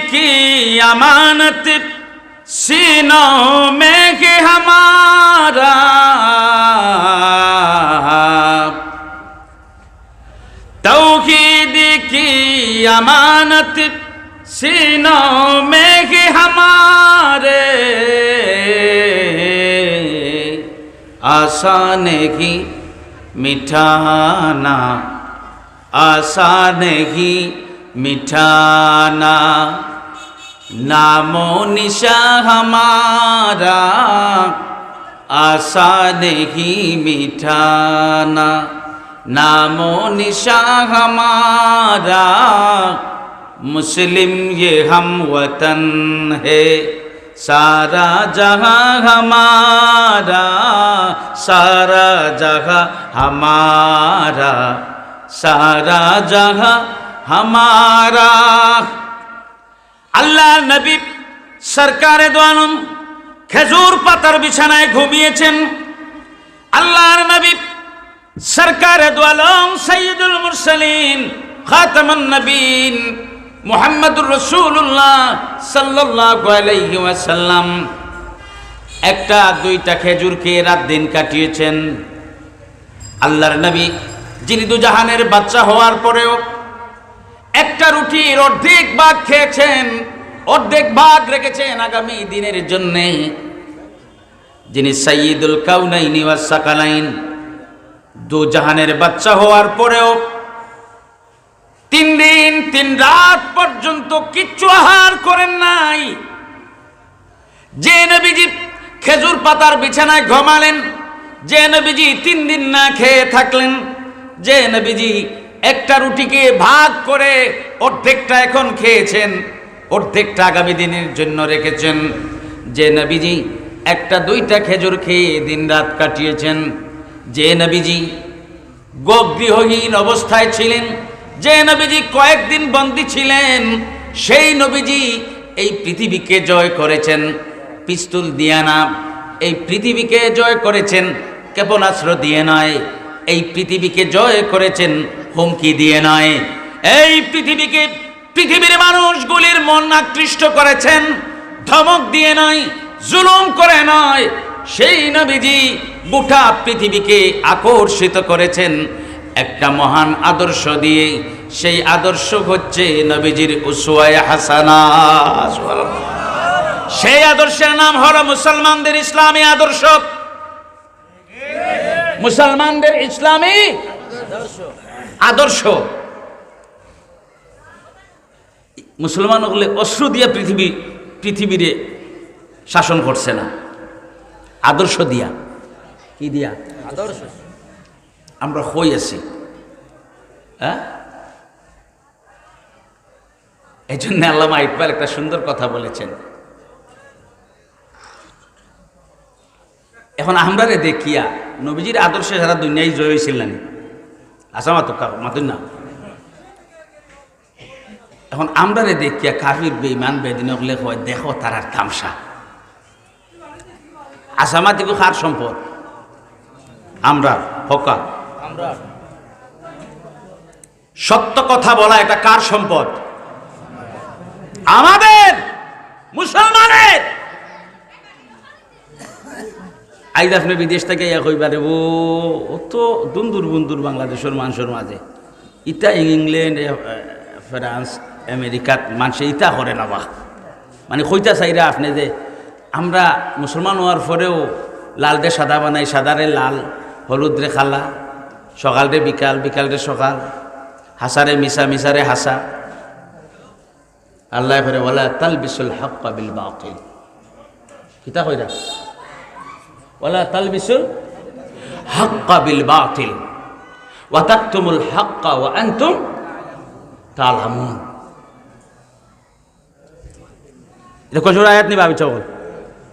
की अमानत सीनों में है हमारा, तौहीद की अमानत सीनों में है हमारे, आसान ही मिटाना, आसान ही मिटाना, नामो निशा हमारा आसान ही मिटाना, नामो निशा हमारा मुस्लिम ये हम वतन है, सारा जहां हमारा, सारा जहां हमारा, सारा जहां हमारा। আল্লাহ নবী সরকারে দো আলম খেজুর পাতার বিছানায় ঘুমিয়েছেন। আল্লাহর নবী সরকারে দো আলম সাইয়্যিদুল মুরসালিন খাতামুন নবীন মুহাম্মদুর রাসূলুল্লাহ সাল্লাল্লাহু আলাইহি ওয়াসাল্লাম একটা দুইটা খেজুর খেয়ে রাত দিন কাটিয়েছেন। আল্লাহর নবী যিনি দুজাহানের বাদশা হওয়ার পরেও একটা রুটির অর্ধেক ভাগ খেয়েছেন, অর্ধেক ভাগ রেখেছেন আগামী দিনের জন্য। যিনি সাইয়্যিদুল কাউনাইনি ওয়াস সাকালাইন, দু জাহানের বাদশা হওয়ার পরেও 3 দিন 3 রাত পর্যন্ত কিচ্ছু আহার করেন নাই। যে নবীজি খেজুর পাতার বিছানায় ঘুমালেন, যে নবীজি 3 দিন না খেয়ে থাকলেন, যে নবীজি একটা রুটিকে ভাগ করে অর্ধেকটা এখন খেয়েছেন, অর্ধেকটা আগামী দিনের জন্য রেখেছেন, যে নবীজি একটা দুইটা খেজুর খেয়ে দিন রাত কাটিয়েছেন, যে নবীজি গৃহহীন অবস্থায় ছিলেন, যে নবীজি কয়েকদিন বন্দী ছিলেন, সেই নবীজি এই পৃথিবীকে জয় করেছেন পিস্তল দিয়ে না, এই পৃথিবীকে জয় করেছেন ক্ষেপণাস্ত্র দিয়ে নয়, এই পৃথিবীকে জয় করেছেন হুমকি দিয়ে নয়, এই পৃথিবীকে পৃথিবীর মানুষগুলির মন আকৃষ্ট করেছেন ধমক দিয়ে নয়, জুলুম করে নয়। সেই নবীজি গোটা পৃথিবীকে আকর্ষিত করেছেন একটা মহান আদর্শ দিয়ে। সেই আদর্শ হচ্ছে নবীজির উসওয়ায়ে হাসানা। সেই আদর্শের নাম হলো মুসলমানদের ইসলামী আদর্শ, মুসলমানদের ইসলামী আদর্শ। মুসলমান হলে অস্ত্র দিয়া পৃথিবীরে শাসন করছে না, আদর্শ দিয়া। কি দিয়া? আদর্শ। আমরা হই আছি, হ্যাঁ। এই জন্য আল্লামা ইকবাল একটা সুন্দর কথা বলেছেন। এখন আমরা রে দেখিয়া নবীজির আদর্শে সারা দুনিয়ায় জয় হয়েছিল না, আসা মাতুন না। এখন আমরা রে দেখিয়া কাফির বেঈমান বেদিন হলে হয় দেখো তারার তামসা। আসামাতি কার সম্পদ? আমরা হকা। সত্য কথা বলা এটা কার সম্পদ? আমাদের মুসলমানের। আইজ আপনি বিদেশ থেকে কইবারে ও তো দুন্দুর বন্ধুর বাংলাদেশের মানুষের মাঝে ইটা ইংল্যান্ড ফ্রান্স আমেরিকাত মানুষে ইটা করে না বা মানে কইতা চাইরা আপনি যে আমরা মুসলমান হওয়ার পরেও লাল রে সাদা বানাই, সাদারে লাল, হলুদ রে খালা, সকাল রে বিকাল, বিকাল রে সকাল, হাসারে মিশা, মিশারে হাসা। আল্লাহ ফেরে ওয়ালা তালবিসুল হাক্কা বিল বাতিল। কিতা কইরা? ওয়ালা তালবিসুল হাক্কা বিল বাতিল ওয়া তাকতুমুল হাক্কা ওয়া আনতুম তা'লামুন। এটা কোন সূরা আয়াত নি ভাবি চল?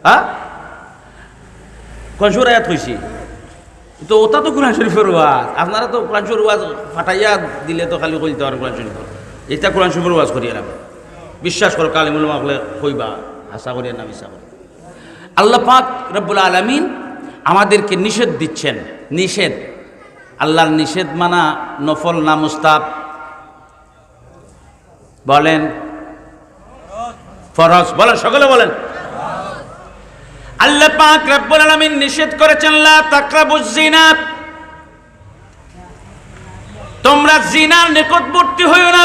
হ্যাঁ, কোন সূরা আয়াত কইছি? তো ওটা তো কোরআন শরীফের ওয়াজ। আপনারা তো কোরআন শরীফের ওয়াজ ফাটাইয়া দিলে তো খালি কইতে পারেন কোরআন শরীফ। এটা কোরআন শরীফের ওয়াজ করিয়া রাখবে। বিশ্বাস করো কালিমুল মাকলে কইবা, আশা করিয়া না বিশ্বাস করো। আল্লাহ পাক রব্বুল আলামিন আমাদেরকে নিষেধ দিচ্ছেন। নিষেধ, আল্লাহর নিষেধ মানা নফল না মুস্তাহাব? বলেন ফরজ। বলেন, সকলে বলেন। আল্লাহ পাক রব্বুল আলামিন নিষেধ করেছেন লা তাকরাবুজ জিনা, তোমরা জিনার নিকটবর্তী হইও না।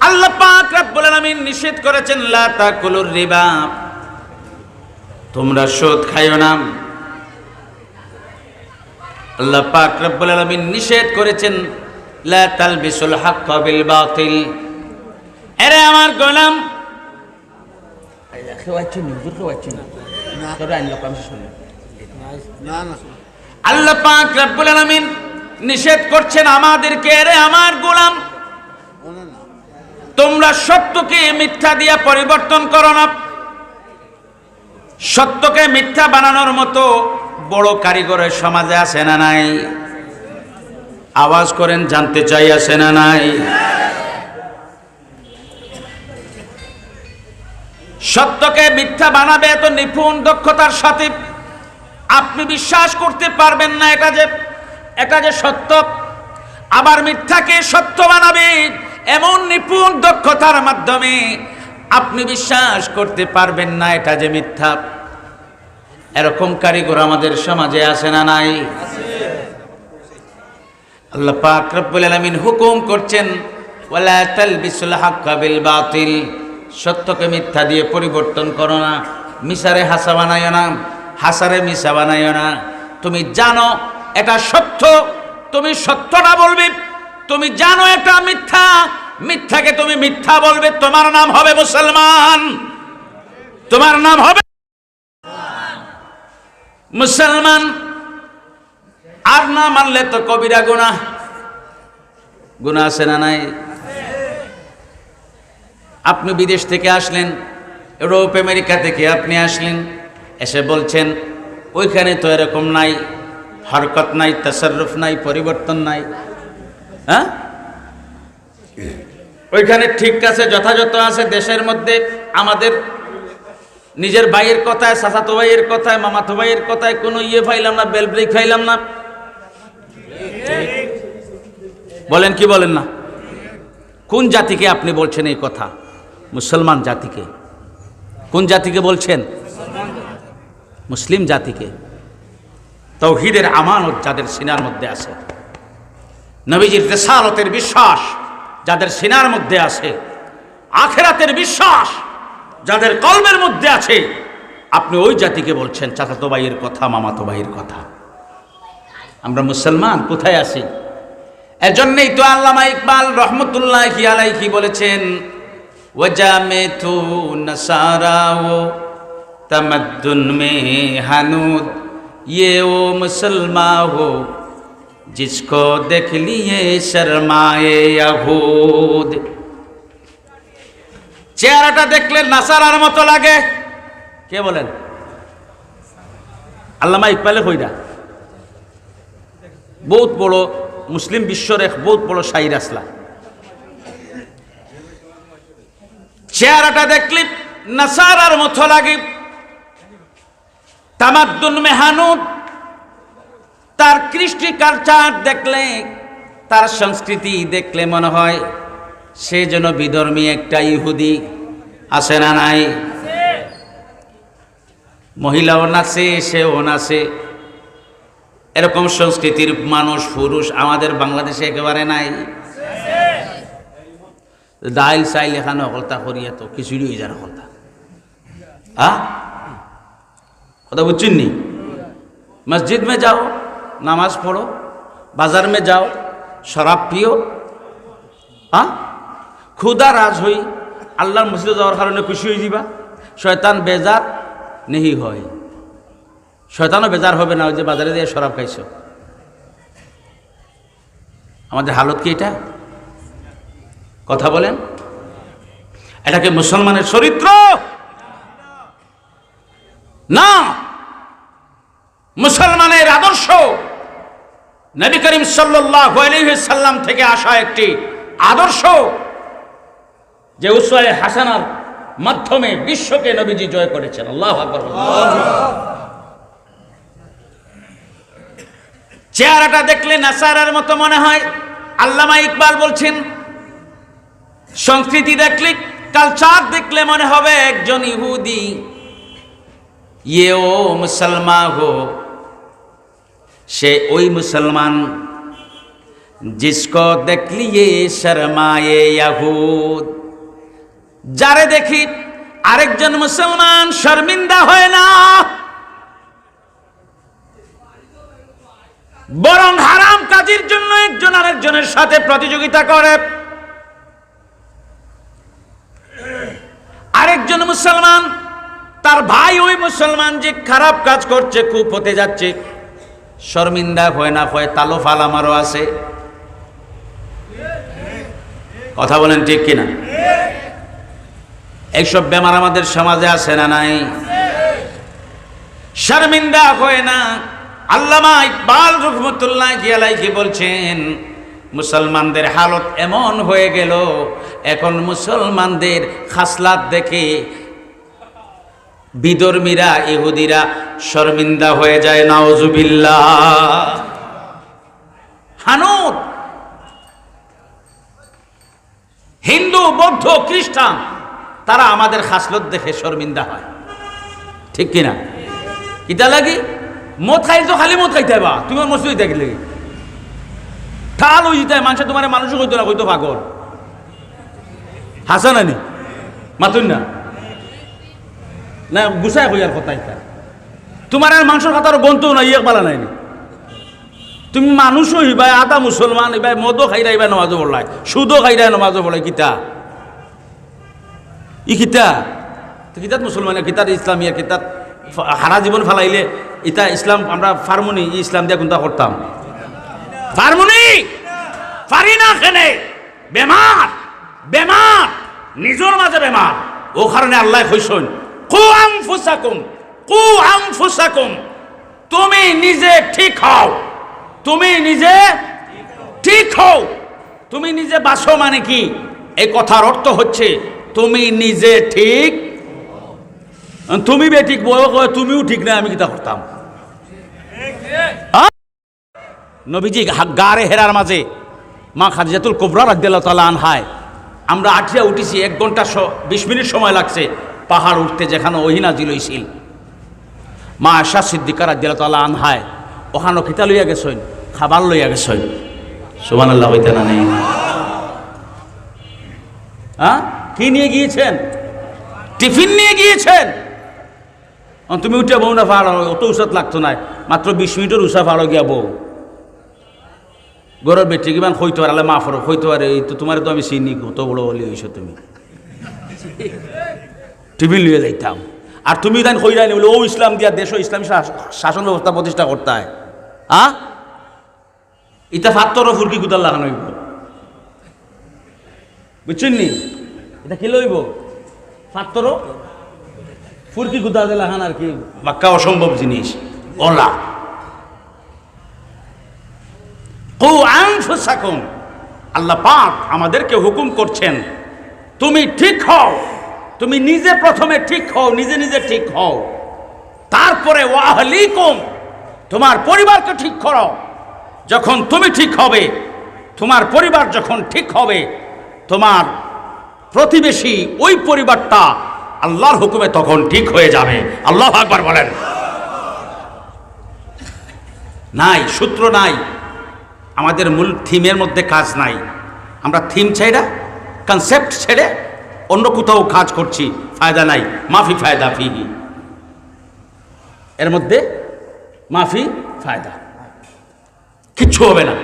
আল্লাহ পাক রব্বুল আলামিন নিষেধ করেছেন লা তাকুলুর রিবা, তোমরা সুদ খাইও না। আল্লাহ পাক রব্বুল আলামিন নিষেধ করেছেন লা তালবিসুল হাক্কা বিল বাতিল। আরে আমার গোলাম, আল্লাহ পাক রব্বুল আলামিন নিষেধ করছেন আমাদেরকে, আরে আমার গোলাম, তোমরা সত্যকে মিথ্যা দিয়া পরিবর্তন করো না। সত্যকে মিথ্যা বানানোর মতো বড় কারিগরের সমাজে আছে না নাই? আওয়াজ করেন, জানতে চাই আছে না নাই? সত্যকে মিথ্যা বানাবে এত নিপুণ দক্ষতার সাথে, আপনি বিশ্বাস করতে পারবেন না এটা যে সত্য। আবার মিথ্যাকে সত্য বানাবে এমন নিপুণ দক্ষতার মাধ্যমে আপনি বিশ্বাস করতে পারবেন না এটা যে মিথ্যা। এরকম কারিগর আমাদের সমাজে আছে না নাই? আল্লাহ পাক রব্বুল আলামিন হুকুম করছেন ওয়ালা তালবিসুল হাক্কা বিল বাতিল, সত্যকে মিথ্যা দিয়ে পরিবর্তন করো না। মিসারে হাসা বানাইও না, হাসারে মিশা বানাইও না। তুমি জানো এটা সত্য, তুমি সত্যটা বলবে। তুমি জানো এটা মিথ্যা, মিথ্যাকে তুমি মিথ্যা বলবে। তোমার নাম হবে মুসলমান, তোমার নাম হবে মুসলমান। আর না মানলে তো কবিরা গুনাহ। গুনাহ আছে না নাই? আপনি বিদেশ থেকে আসলেন, ইউরোপ আমেরিকা থেকে আপনি আসলেন, এসে বলছেন ওইখানে তো এরকম নাই, হরকত নাই, তাসাররুফ নাই, পরিবর্তন নাই। হ্যাঁ, ওইখানে ঠিক আছে, যথাযথ আছে। দেশের মধ্যে আমাদের নিজের ভাইয়ের কথায়, চাচাতো ভাইয়ের কথায়, মামাতো ভাইয়ের কথায় কোনো পাইলাম না, বেল ব্রেক পাইলাম না। বলেন কি বলেন না? কোন জাতিকে আপনি বলছেন এই কথা? মুসলমান জাতিকে। কোন জাতিকে বলছেন? মুসলিম জাতিকে। তাওহীদের আমানত যাদের সিনার মধ্যে আছে, নবীজির রিসালাতের বিশ্বাস যাদের সিনার মধ্যে আছে, আখিরাতের বিশ্বাস যাদের কলবের মধ্যে আছে, আপনি ওই জাতিকে বলছেন চাচাতো ভাইয়ের কথা, মামাতো ভাইয়ের কথা। আমরা মুসলমান কোথায় আছি? এজন্যই তো আল্লামা ইকবাল রহমতুল্লাহি আলাইহি বলেছেন ওয়াজামিতু নাসারা ও तमद्दुन में हनूद ये वो मुसलमान हो जिसको देख लिए शर्माए यहूद। চেহারাটা দেখলে নাসারার মতো লাগে। কে বলেন? আল্লামা ইকবালে কইরা বহুত বড় মুসলিম বিশ্বর এক বহুত বড় শাইর আসলা। চেহারাটা দেখলে নাসারার মতো লাগে। তামাদ্দুন মেহানুদ, তার কৃষ্টি কালচার দেখলে, তার সংস্কৃতি দেখলে মনে হয় সে যেন বিধর্মী একটা ইহুদি। আছে না নাই? মহিলাও নাচে, সেও নাচে। এরকম সংস্কৃতির মানুষ, পুরুষ আমাদের বাংলাদেশে একেবারে নাই। দাইল চাইল এখানে হলতা করিয়া তো খিচুড়ি হয়ে যায় হলতা। কথা বুঝছেন নি? মসজিদ में जाओ, নামাজ পড়ো, বাজার में जाओ, শরাব পিও। খুদা রাজ হই আল্লাহর মসজিদে যাওয়ার কারণে খুশি হয়ে যাবা। শয়তান বেজার নেই হয়, শয়তানও বেজার হবে না ওই যে বাজারে দিয়ে শরাব খাইছো। আমাদের হালত কি এটা? কথা বলেন, এটাকে মুসলমানের চরিত্র না, মুসলমানের আদর্শ। নবী করিম সাল্লাল্লাহু আলাইহি সাল্লাম থেকে আসা একটি আদর্শ, যে উসওয়ায়ে হাসানার মাধ্যমে বিশ্বকে নবীজি জয় করেছেন। আল্লাহু আকবার। চেহারাটা দেখলে নাসারার মতো মনে হয়। আল্লামা ইকবাল বলছেন সংস্কৃতি দেখলে কালচার দেখলে মনে হবে একজন ইহুদি। ये ओ मुसलमान हो, से ওই মুসলমান जिसको देख लिए शर्माए यहूद। যারে দেখি আরেকজন মুসলমান শর্মিন্দা হয় না, বরং হারাম কাজের জন্য একজন আরেকজনের সাথে প্রতিযোগিতা করে। আরেকজন মুসলমান তার ভাই ওই মুসলমান যে খারাপ কাজ করছে, খুব হতে যাচ্ছে, শর্মিন্দা হয় না, হয় তালো ফাল আমারও আছে। কথা বলেন ঠিক কিনা? এইসব বেমার আমাদের সমাজে আছে না নাই? শর্মিন্দা হয় না। আল্লামা ইকবাল রহমতুল্লাহি আলাইহি বলছেন, মুসলমানদের হালত এমন হয়ে গেল, এখন মুসলমানদের খাসলাত দেখে বিধর্মীরা, ইহুদিরা শর্মিন্দা হয়ে যায়। নাউজুবিল্লাহ। হানুত, হিন্দু, বৌদ্ধ, খ্রিস্টান, তারা আমাদের খাসলত দেখে শর্মিন্দা হয়। ঠিক কিনা? কিতা লাগি? মদ খাইল তো খালি মদ খাইতে বা তুমি মসজিদ দেখলে ঠাল হয়ে যেতে মানুষ, তোমার মানুষ কইতো না, কইতো পাগল। হাসা নানি মাতুন না না গুছাই কইয়ার কথা। এটা তোমার আর মাংসর খাতার গন্ত না, ইয়ে বালা নাই। তুমি মানুষও হইবাই, আদা মুসলমান হইবাই, মদও খাইরা হইবাই, নমাজও পড়লাই, সুদও খাইরা নমাজও পড়লাই। কিতা ই কিতা? কিতাত মুসলমানের কিতাত, ইসলামিয়ার কিতাত হারা জীবন ফালাইলে ইতা ইসলাম আমরা ফার্মুনি ইসলাম দিয়া কোনটা করতাম? ফার্মুনি পারি না। খেনে বেমার, বেমার নিজের মাঝে বেমার। ও কারণে আল্লাহ কইছেন, কু আনফুসাকুম, কু আনফুসাকুম, তুমি নিজে ঠিক হও, তুমি নিজে ঠিক হও। তুমি নিজে বাসো মানে কি? এই কথার অর্থ হচ্ছে তুমি নিজে ঠিক। তুমি বে ঠিক বয়, তুমিও ঠিক না, আমি কিতা করতাম? নবীজি গারে হেরার মাঝে মা খাদিজাতুল কুবরা রাদিয়াল্লাহু তাআলা আনহায় আমরা আঠিয়া উঠিছি, 1 ঘন্টা 20 মিনিট সময় লাগছে পাহাড় উঠতে, যেখানে ওহী নাজিল হইছিল। মা আয়েশা সিদ্দিকা রাদিয়াল্লাহু তাআলা আনহায় ওখানে কিতা লইয়া গেছেন? খাবার লইয়া গেছেন। সুবহানাল্লাহ হইতে না নেই? হ্যাঁ, কি নিয়ে গিয়েছেন? টিফিন নিয়ে গিয়েছেন। তুমি উঠে বউ না ফাড়ো, অত উসাত লাগতো না, মাত্র 20 মিনিটের উষা ফাড়ো গিয়া বউ। গরর বেটি কিমান হইতে পারে, মা ফরক হইতে পারে, এই তো তোমার তো আমি চিনি, কত বড় বলি হইছো তুমি। টিফিন লিয়ে যাইতাম, আর তুমি তাই কইরাই বলে ও ইসলাম দিয়া দেশ ইসলামী শাসন ব্যবস্থা প্রতিষ্ঠা করতে হয়। হ্যাঁ, এটা ফাত্তরও ফুরকি কুতার লাগানো হইব, বুঝছেন নি? এটা কি লইব? ফাত্তরও ফুরকি কুতা লাগান আর কি, বাক্কা অসম্ভব জিনিস। ওলা কু আনফুসাকুম, আল্লাহ পাক আমাদেরকে হুকুম করছেন তুমি ঠিক হও, তুমি নিজে প্রথমে ঠিক হও, নিজে নিজে ঠিক হও, তারপরে ওয়া আহলিকুম, তোমার পরিবারকে ঠিক করো। যখন তুমি ঠিক হবে, তোমার পরিবার যখন ঠিক হবে, তোমার প্রতিবেশী ওই পরিবারটা আল্লাহর হুকুমে তখন ঠিক হয়ে যাবে। আল্লাহু আকবার বলেন। নাই সূত্র নাই, আমাদের মূল থিমের মধ্যে কাজ নাই। আমরা থিম ছেড়ে, কনসেপ্ট ছেড়ে অন্য কোথাও কাজ করছি, ফায়দা নাই। মাফি ফায়দা ফিহি, এর মধ্যে মাফি ফায়দা, কিচ্ছু হবে না।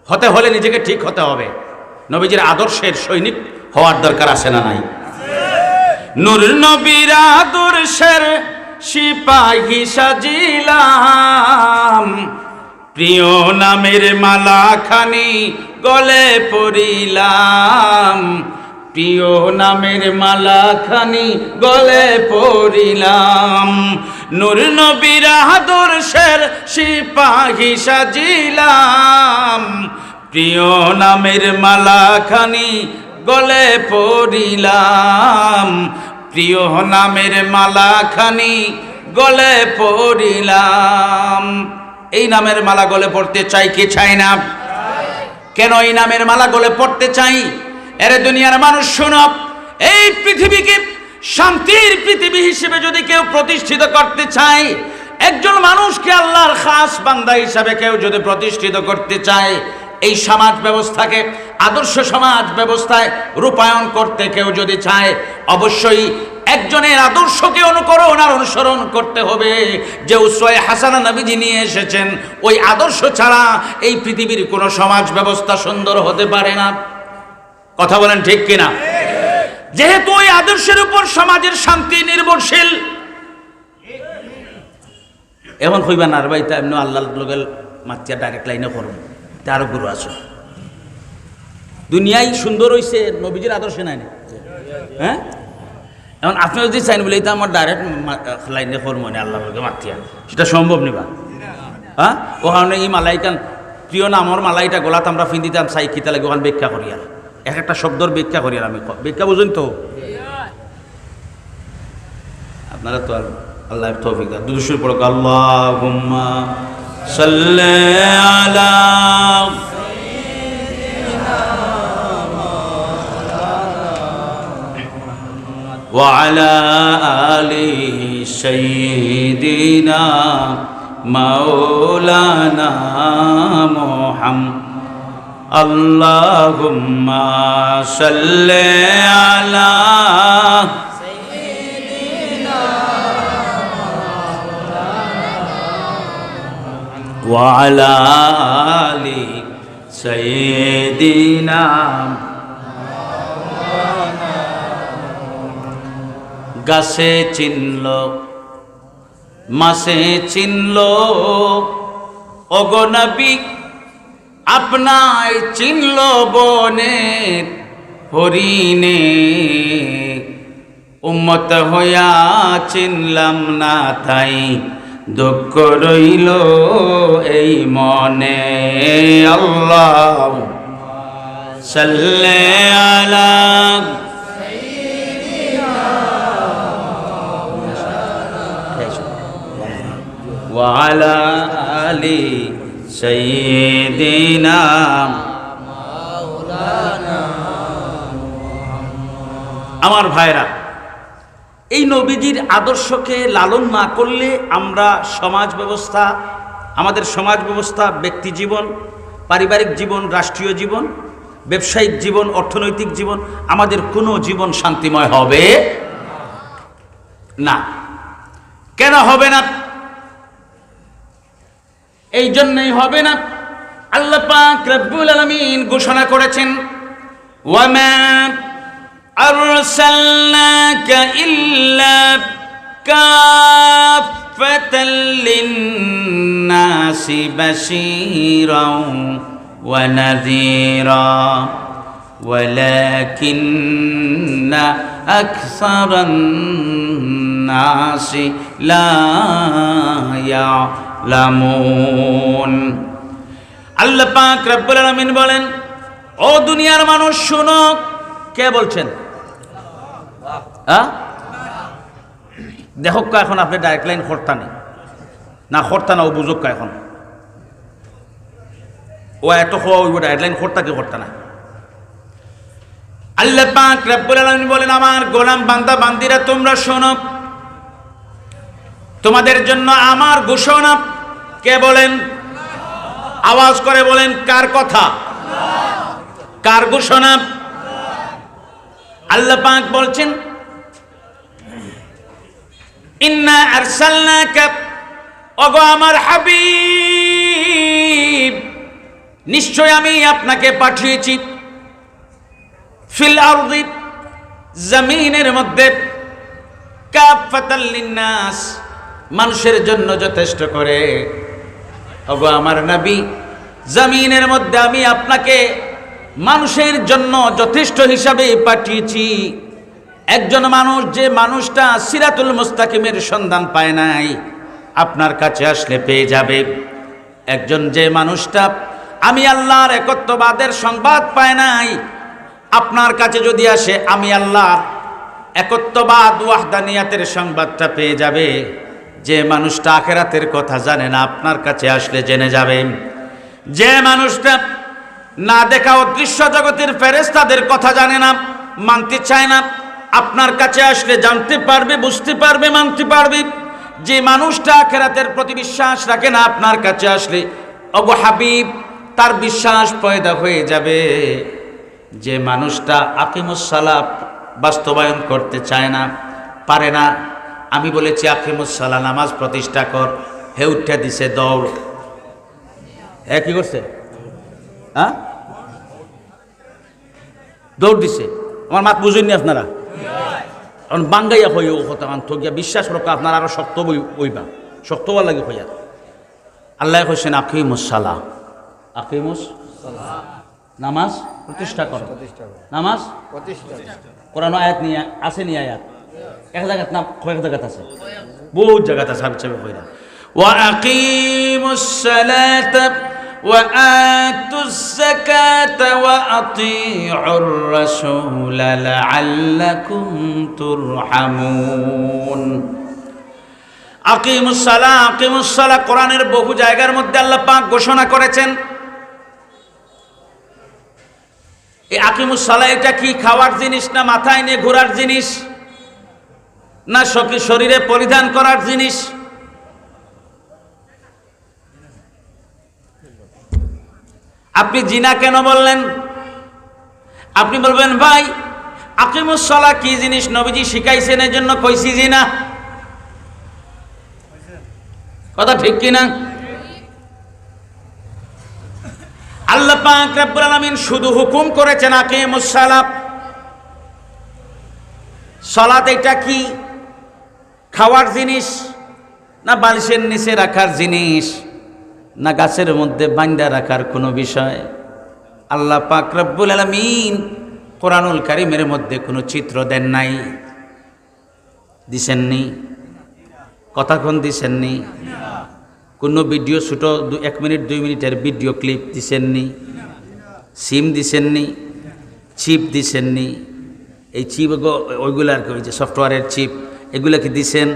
হতে হলে নিজেকে ঠিক হতে হবে, নবীজির আদর্শের সৈনিক হওয়ার দরকার আছে না নাই? নূর নবীর আদর্শের সিপাহী সাজিলাম, প্রিয় নামের মালা খানি গলে পরিলাম, প্রিয় নামের মালা খানি গলে পরিলাম। নূর নবীর আদর্শের সিপাহী সাজিলাম, প্রিয় নামের মালা খানি গলে পরিলাম, প্রিয় নামের মালা খানি গলে পরিলাম। এই নামের মালা গলে পড়তে চাই কি চাই না? কেন এই নামের মালা গলে পড়তে চাই? এরে দুনিয়ার মানুষ শুনো, এই পৃথিবীকে শান্তির পৃথিবী হিসেবে যদি কেউ প্রতিষ্ঠিত করতে চায়, একজন মানুষকে আল্লাহর খাস বান্দা হিসাবে কেউ যদি প্রতিষ্ঠিত করতে চায়, এই সমাজ ব্যবস্থাকে আদর্শ সমাজ ব্যবস্থায় রূপায়ণ করতে কেউ যদি চায়, অবশ্যই একজনের আদর্শকে অনুকরণ আর অনুসরণ করতে হবে। যে উসওয়ায়ে হাসানা নবীজি নিয়ে এসেছেন, ওই আদর্শ ছাড়া এই পৃথিবীর কোনো সমাজ ব্যবস্থা সুন্দর হতে পারে না। কথা বলেন ঠিক কিনা? যেহেতু ওই আদর্শের উপর সমাজের শান্তি নির্ভরশীল। এখন কইবা না ভাই, তা এমনি আল্লাহর লগে মাতিয়া ডাইরেক্ট লাইনে করুন, তার গুরু আছে। দুনিয়ায় সুন্দর হইছে, নবীজির আদর্শে নাই না। হ্যাঁ, এখন আপনি যদি চাইন বলে এটা আমার ডাইরেক্ট লাইনে করবো মানে আল্লাহর লগে মাতিয়া, সেটা সম্ভব নিবা? হ্যাঁ, ওখানে এই মালাইকান প্রিয় না আমার মালাইটা গোলাত আমরা ফিন্দিতাম চাই কিতা লাগে, ওখানে ব্যাখ্যা করি আর এক একটা শব্দর ব্যাখ্যা করি আর আমি ব্যাখ্যা বুঝুন তো। আপনারা তো আর আল্লাহ তৌফিক দান। দুরূদ পড়ো, আল্লাহুম্মা সাল্লি আলা ওয়া আলা আলি সাইয়্যিদিনা মাওলানা মুহাম্মদ। আল্লাহুম্মা সাল্লি আলা ওয়া আলা আলি সাইয়্যিদিনা। গাছে চিনল, মাছে চিনল, ওগো নবী আপনায় চিনল বনের হরিণে। উম্মত হইয়া চিনলাম না তাই দুঃখ রইল এই মনে। আল্লাহ সাল্লি আলা ওয়া আলা আলি সাইয়্যিদিনা মাওলানা। আমার ভাইরা, এই নবীজির আদর্শকে লালন না করলে আমরা সমাজ ব্যবস্থা, আমাদের সমাজ ব্যবস্থা, ব্যক্তি জীবন, পারিবারিক জীবন, রাষ্ট্রীয় জীবন, ব্যবসায়িক জীবন, অর্থনৈতিক জীবন, আমাদের কোনো জীবন শান্তিময় হবে না। কেন হবে না? এই জন্যই হবে না, আল্লাহ পাক রব্বুল আলামিন ঘোষণা করেছেন, ওয়ামা আরসালনাকা ইল্লা কাফাতাল লিন্নাসি বাশীরাও ওয়া নাযীরা ওয়ালাকিন্না আকসারান নাসি লা ইয়ালামুন। আল্লাহ পাক রব্বুল আলামিন বলেন, ও দুনিয়ার মানুষ শুনো। কে বলছেন? দেখো এখন আপনি ডাইরেক্ট লাইন খরতা নেই না, খরতা না, ও বুঝুক এখন ও এত হওয়া ওই ডাইরেক্ট লাইন খরতা কি খরতা না। আল্লাহ পাক রব্বুল আলামিন বলেন, আমার গোলাম বান্দা বান্দিরা তোমরা শোনো, তোমাদের জন্য আমার ঘোষণা। কে বলেন? আওয়াজ করে বলেন, কার কথা? কার ঘোষণা? আল্লাহ পাক বলছেন, ইন্না আরসালনাকা, ওগো আমার হাবিব, নিশ্চয় আমি আপনাকে পাঠিয়েছি, ফিল আরদি, জমিনের মধ্যে, কাফাতাল লিন্নাস, মানুষের জন্য যথেষ্ট করে। ওগো আমার নবী, জমিনের মধ্যে আমি আপনাকে মানুষের জন্য যথেষ্ট হিসাবে পাঠিয়েছি। একজন মানুষ, যে মানুষটা সিরাতুল মুস্তাকিমের সন্ধান পায় নাই, আপনার কাছে আসলে পেয়ে যাবে। একজন যে মানুষটা আমি আল্লাহর একত্ববাদের সংবাদ পায় নাই, আপনার কাছে যদি আসে আমি আল্লাহর একত্ববাদ ওয়াহদানিয়াতের সংবাদটা পেয়ে যাবে। যে মানুষটা আখিরাতের কথা জানে না, আপনার কাছে আসলে জেনে যাবে। যে মানুষটা না দেখা অদৃশ্য জগতের ফেরেশতাদের কথা জানে না, মানতে চায় না, আপনার কাছে আসলে জানতে পারবে, বুঝতে পারবে, মানতে পারবে। যে মানুষটা আখিরাতের প্রতি বিশ্বাস রাখে না, আপনার কাছে আসলে ওগো হাবিব তার বিশ্বাস পয়দা হয়ে যাবে। যে মানুষটা আকিমুস সালাত বাস্তবায়ন করতে চায় না, পারে না, আমি বলেছি আকিমুস সালাত নামাজ প্রতিষ্ঠা কর, হে উঠে দিছে দৌড়। হ্যাঁ, কি করছে? হ্যাঁ, দৌড় দিছে। আমার মাত বুঝেননি আপনারা? কারণ বাঙ্গাইয়া হয়ে ও কথা থিয়া বিশ্বাস রক্ষা আপনার আরো শক্ত বইবা, শক্ত হওয়ার লাগে হইয়া। আল্লাহ কইছেন আকিমুস সালাহ, আকিমুস নামাজ প্রতিষ্ঠা করো, নামাজ কোরআন আয়াত নিয়ে আছে, নি আয়াত এক জায়গাত না কয়েক জায়গাত আছে, বহুত জায়গাত আছে। হিসাবে কইরা ওয়া আকিমুস সালাতা ওয়া আতুস যাকাতা ওয়া আতিউর রাসূল লাআল্লাকুম তুরহামুন। আকিমুস সালাহ, আকিমুস সালাহ কোরআনের বহু জায়গার মধ্যে আল্লাহ পাক ঘোষণা করেছেন। এই আকিমুস সালাহ এটা কি খাওয়ার জিনিস, না মাথায় নিয়ে ঘোরার জিনিস, না শরীরে পরিধান করার জিনিস? আপনি জিনা কেন বললেন? আপনি বলবেন ভাই আকিমুস সালাহ কি জিনিস, নবীজি শিখাইছেন এই জন্য কইছি জিনা। কথা ঠিক কিনা? আল্লাহ পাক রব্বুল আলামিন শুধু হুকুম করেছেন আকিমুস সালাত। সালাত এটা কি খাওয়ার জিনিস, না বালিশের নিচে রাখার জিনিস, না গাছের মধ্যে বাঁধা রাখার কোনো বিষয়? আল্লাহ পাক রব্বুল আলামিন কোরআনুল কারীমের মধ্যে কোনো চিত্র দেন নাই, দিছেননি? কথা কোন দিছেননি? কোনো ভিডিও ছোটো 1 মিনিট 2 মিনিটের ভিডিও ক্লিপ দিছেননি? সিম দিছেননি? চিপ দিছেননি? এই চিপ ওইগুলো আর কি, ওই যে সফটওয়্যারের চিপ, এগুলো কি দিছেন?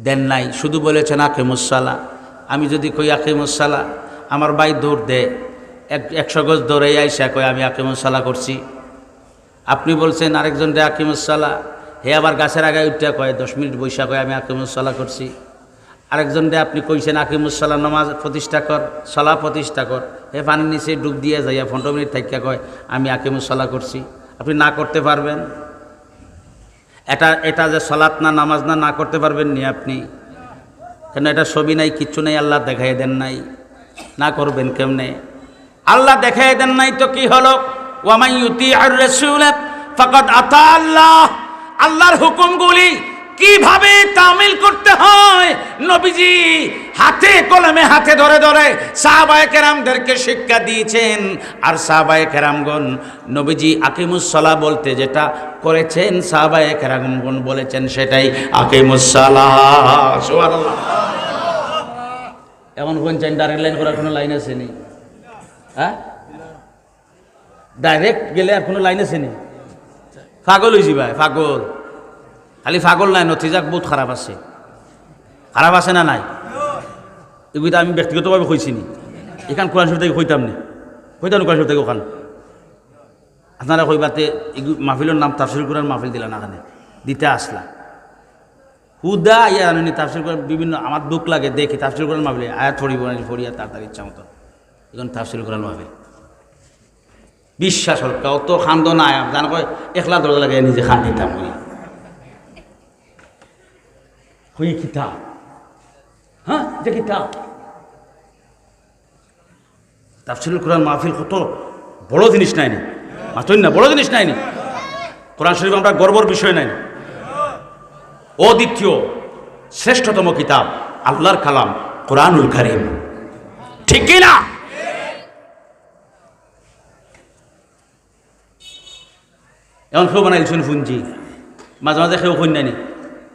দেন নাই। শুধু বলেছেন আকিমুস সালাহ। আমি যদি কই আকিমুস সালাহ, আমার ভাই দৌড় দেয় 100 গজ দৌড়ে আইসা কয় আমি আকিমুস সালাহ করছি। আপনি বলছেন আরেকজন রে আকিমুস সালাহ, হে আবার গাছের আগায় উঠতে কয় 10 মিনিট বৈশা কয় আমি আকিমুস সালাহ করছি। আরেকজন রে আপনি কইছেন আকিমুস সালাহ নামাজ প্রতিষ্ঠা কর, সালাহ প্রতিষ্ঠা কর, হে পানির নিচে ডুব দিয়ে যাইয়া 15 মিনিট থাকিয়া কয় আমি আকিমুস সালাহ করছি। আপনি না করতে পারবেন? এটা যে সালাত না, নামাজ না, না করতে পারবেন নি আপনি? কেন এটা ছবি নাই, কিচ্ছু নাই, আল্লাহ দেখাই দেন নাই, না করবেন কেমনে? আল্লাহ দেখাই দেন নাই তো কি হলো? ওয়া মান ইউতিউর রাসূল ফাকাদ আতা আল্লাহ। আল্লাহর হুকুমগুলি কিভাবে তামিল করতে হয় নবীজি হাতে কলমে হাতে ধরে ধরে সাহাবায়ে কেরামদেরকে শিক্ষা দিয়েছেন। আর সাহাবায়ে কেরামগণ নবীজি আকিমুস সালাহ বলতে যেটা করেছেন, সাহাবায়ে কেরামগণ বলেছেন সেটাই আকিমুস সালাহ। সুবহানাল্লাহ। এমন কোন চাই ডাইরেক্ট লাইন করার কোনো লাইন আছে নি? হ্যাঁ, ডাইরেক্ট গেলে আর কোনো লাইন আছে নি? পাগল হয়েছি ভাই, পাগল। খালি পাগল নাই, নতিজাক বহুত খারাপ আছে। খারাপ আছে না নাই? এগুলো আমি ব্যক্তিগতভাবে কইছি নি, এখান কোরআন শরীফ থেকে কইতাম নি, কইতাম কোরআন শরীফ থেকে ওখান। আপনারা কইবাতে মাহফিলের নাম তাফসীর কোরআন মাহফিল দিলা না, এখানে দিতে আসলা হুদা ইয়া আনুনি তাফসীর কোরআন বিভিন্ন। আমার দুঃখ লাগে দেখি তাফসীর কোরআন মাহফিলে আয়াত পড়িব না, পড়িয়া তার ইচ্ছা মতো এখন তাফসীর কোরআন মাহফিল। বিশ্বাস হল অত খান্দ না জান কয় একলা দরজা লাগে নিজে খান দিতাম হই কিতাব। হ্যাঁ, এটা কিতাব তাফসীরুল কোরআন মাহফিল কত বড় জিনিস নাইনি, মাতই না বড় জিনিস নাইনি। কোরআন শরীফ আমরা গর্বর বিষয় নাইনি। অদ্বিতীয় শ্রেষ্ঠতম কিতাব আল্লাহর কালাম কোরআনুল কারীম, ঠিক কি না? এমন কেউ বানাইলছেন ফুঞ্জি, মাঝে মাঝে কেউ কই নানি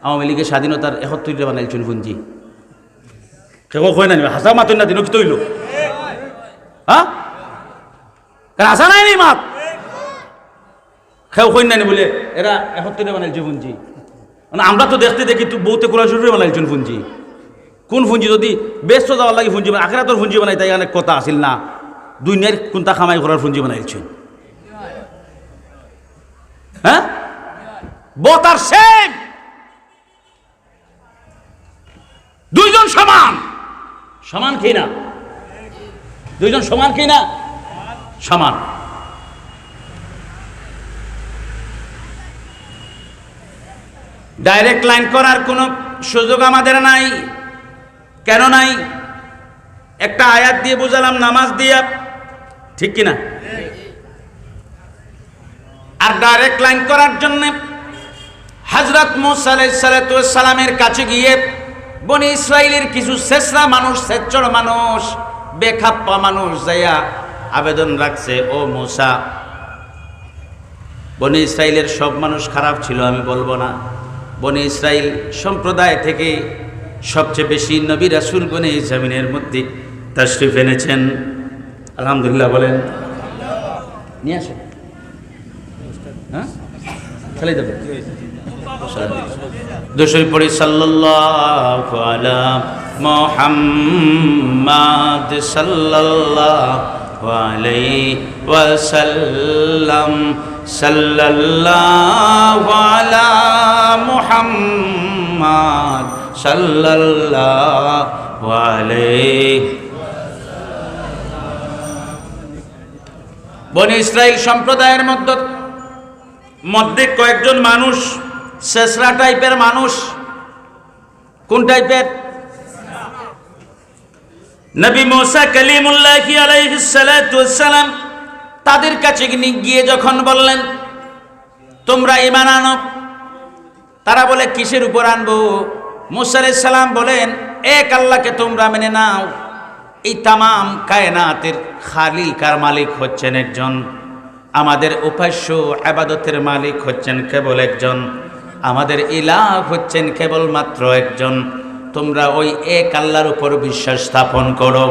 আওয়ামী লীগের স্বাধীনতার 71 বানাইলছেন ফুঞ্জি, কেউ কই নানি হাসা মাতই না দিন কি তৈল। হ্যাঁ, কারণ আসা নাই নি মাত কেউ কই নানি বলে এরা 71 বানাইলছে ফুঞ্জি। মানে আমরা তো দেখতে দেখি তুই বহুতে কোরআন শরীফে বানাইলছেন ফুঞ্জি। কোন ফুঞ্জি? যদি ব্যস্ত যাওয়ার লাগে ফুঞ্জি বানাই, আখেরাতের ফুঞ্জি বানাই তাই অনেক কথা আসিল না, দুনিয়ার কোনটা খামাই করার ফুঞ্জি বানাইলছেন। হ্যাঁ, বোথ আর সেম, দুইজন সমান। সমান কি না? দুইজন সমান কি না? সমান। ডাইরেক্ট লাইন করার কোনো সুযোগ আমাদের নাই। কেন নাই? একটা আয়াত দিয়ে বুঝালাম, নামাজ দিয়া, ঠিক কিনা? আর ডাইরেক্ট লাইন করার জন্য হযরত মুসা আলাইহিস সালাতু ওয়াস সালামের কাছে গিয়ে বনি ইসরাইলের কিছু শেষরা মানুষ, সেচ্চর মানুষ, বেখাপ্পা মানুষ যাইয়া আবেদন রাখছে, ও মুসা, বনি ইসরাইলের সব মানুষ খারাপ ছিল আমি বলবো না, বনি ইসরাইল সম্প্রদায় থেকে সবচেয়ে বেশি নবী রাসূলগণ এই জমিনের মধ্যে তাশরিফ এনেছেন। আলহামদুলিল্লাহ বলেন। নিয়ে আসেন, হ্যাঁ চলে যাবে। দুশোই পড়ি সাল্লাল্লাহু আলা মুহাম্মাদ সাল্লাল্লাহু আলাইহি ওয়াসাল্লাম, সাল্লাল্লাহু আলা মুহাম্মাদ সাল্লাল্লাহু আলাইহি। বনি ইসরাইল সম্প্রদায়ের মধ্যে কয়েকজন মানুষ শেষরা টাইপের মানুষ। কোন টাইপের? নবী মুসা কালিমুল্লাহ আলাইহিস সালাতু ওয়াস সালাম তাদের কাছে গিয়ে যখন বললেন তোমরা ঈমান আনো, তারা বলে কিসের উপর আনবো? মুসা আলাইহিস সালাম বলেন, এক আল্লাহকে তোমরা মেনে নাও। এই তামাম কায়নাতের খালিক আর মালিক হচ্ছেন একজন, আমাদের উপাস্য ইবাদতের মালিক হচ্ছেন কেবল একজন, আমাদের ইলাহ হচ্ছেন কেবলমাত্র একজন। তোমরা ওই এক আল্লাহর উপর বিশ্বাস স্থাপন করো।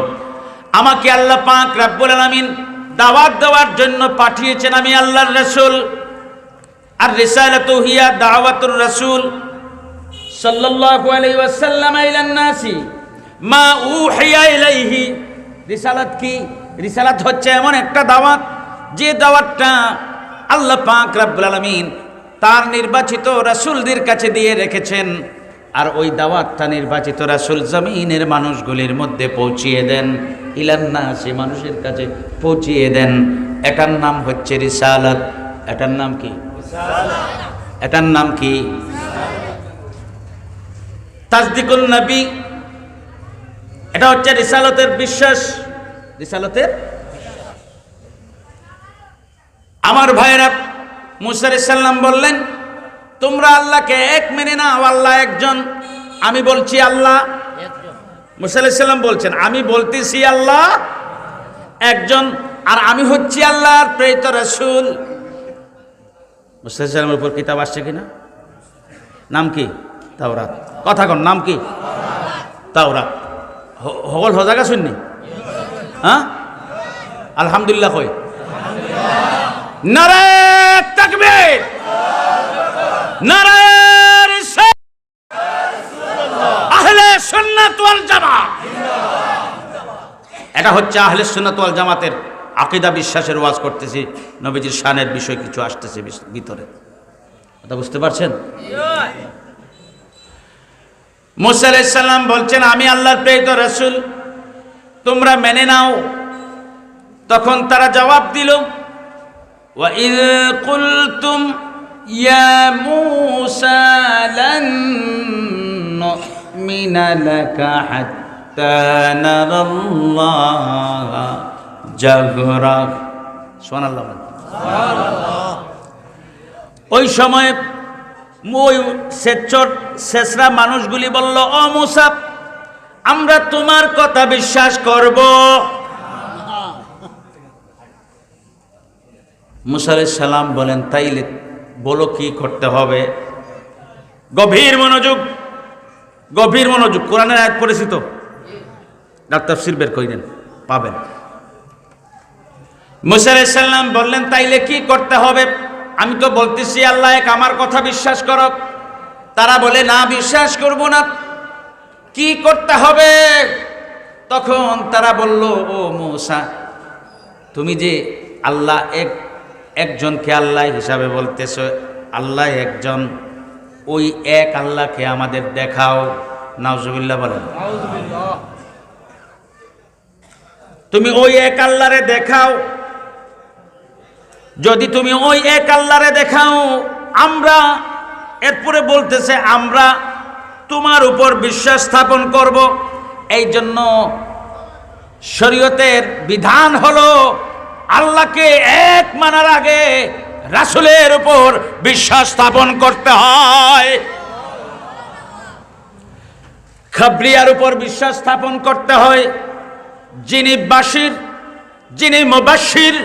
আমাকে আল্লাহ পাক রব্বুল আলামিন দাওয়াত দেওয়ার জন্য পাঠিয়েছেন, আমি আল্লাহর রাসূল। আর রিসালাতু হিয়া দাওয়াতুর রাসূল সাল্লাল্লাহু আলাইহি ওয়াসাল্লাম ইলান নাসি মা উহিয়া ইলাইহি। রিসালাত কি? রিসালাত হচ্ছে এমন একটা দাওয়াত, যে দাওয়াতটা আল্লাহ পাক রব্বুল আলামিন তার নির্বাচিত রাসূলদের কাছে দিয়ে রেখেছেন। আর ওই দাওয়াতটা নির্বাচিত রাসূল জমিনের মানুষগুলির মধ্যে পৌঁছিয়ে দেন, ইলান নাসি, মানুষের কাছে পৌঁছিয়ে দেন। এটার নাম হচ্ছে রিসালাত। এটার নাম কি? এটার নাম কি? তাসদিকুল নবী। এটা হচ্ছে রিসালাতের বিশ্বাস। রিসালাতের আমার ভাইরা, মুসা আলাইহিস সালাম বললেন তোমরা আল্লাহকে এক মেনে নাও, আল্লাহ একজন। আমি বলছি আল্লাহ একজন। মুসা আলাইহিস সালাম বলছেন আমি বলতেছি আল্লাহ একজন, আর আমি হচ্ছি আল্লাহর প্রেরিত রাসূল। মুসা আলাইহিস সালামের উপর কিতাব আসছে কিনা? নাম কি? তাওরাত। কথা কোন নাম কি? তাওরাত। হগল হজাগা শুননি? হ্যাঁ, আলহামদুলিল্লাহ কই। নারে তাকবীর, নারে রিসালাত, আহলে সুন্নাত ওয়াল জামাত। এটা হচ্ছে আহলে সুন্নাত ওয়াল জামাতের আকীদা, বিশ্বাসের ওয়াজ করতেছি। নবীজির শানের বিষয় কিছু আসতেছে ভিতরে, কথা বুঝতে পারছেন? মুসা আলাইহিস সালাম বলছেন আমি আল্লাহর প্রেরিত রাসূল, তোমরা মেনে নাও। তখন তারা জবাব দিল, وَإِذْ قُلْتُمْ يَا مُوسَى لَن نُّؤْمِنَ لَكَ حَتَّى نَرَى اللَّهَ جَهْرَةً। সুবহানাল্লাহ। ওই সময় ওই শেষরা মানুষগুলি বলল, ও মুসা, আমরা তোমার কথা বিশ্বাস করব। মুসা আলাইহিস সালাম বলেন তাইলে বলো কি করতে হবে? গভীর মনোযোগ, গভীর মনোযোগ। কোরআনের আয়াত পড়েছি তো, তাফসীর বের করেন পাবেন। মুসা আলাইহিস সালাম বললেন তাইলে কি করতে হবে? আমি তো বলতেছি আল্লাহ এক, আমার কথা বিশ্বাস করো। তারা বলে না, বিশ্বাস করব না। কি করতে হবে? তখন তারা বলল, ও মুসা, তুমি যে আল্লাহ একজনকে আল্লাহ হিসাবে বলতেছ, আল্লাহ একজন, ওই এক আল্লাহকে আমাদের দেখাও। নাউজুবিল্লাহ বলেন। তুমি ওই এক আল্লাহরে দেখাও। যদি তুমি ওই এক আল্লাহরে দেখাও, আমরা, এরপরে বলতেছে আমরা তোমার উপর বিশ্বাস স্থাপন করব। এই জন্য শরীয়তের বিধান হলো আল্লাহকে এক মানার আগে রাসূলের উপর বিশ্বাস স্থাপন করতে হয়, খাবরিয়ার উপর বিশ্বাস স্থাপন করতে হয়। যিনি বাশির, যিনি মুবাশশির,